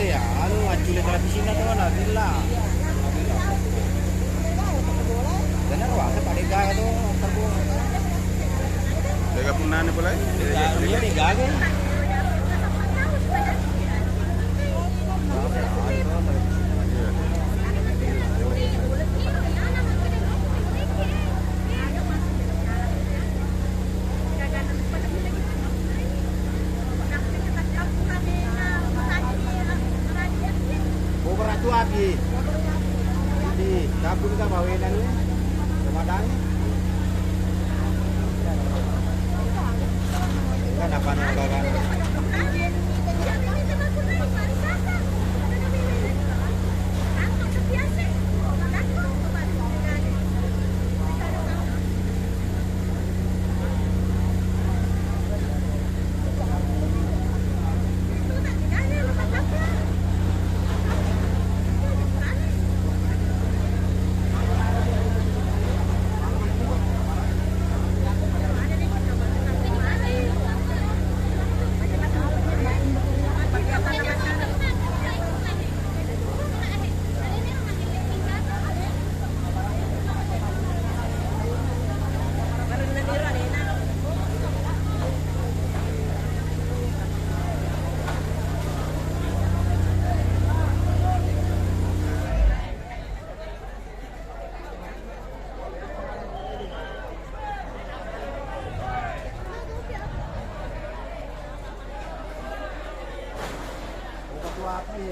ya, acu le televisi na to na villa. Benar wah, saya pada gaya tuh terbu. Jaga punah nih pula. Iya nih gaya. Beratu lagi. Jadi, dapur ka bawenan ni. Sumadang. Kan apa nang gagan. Api.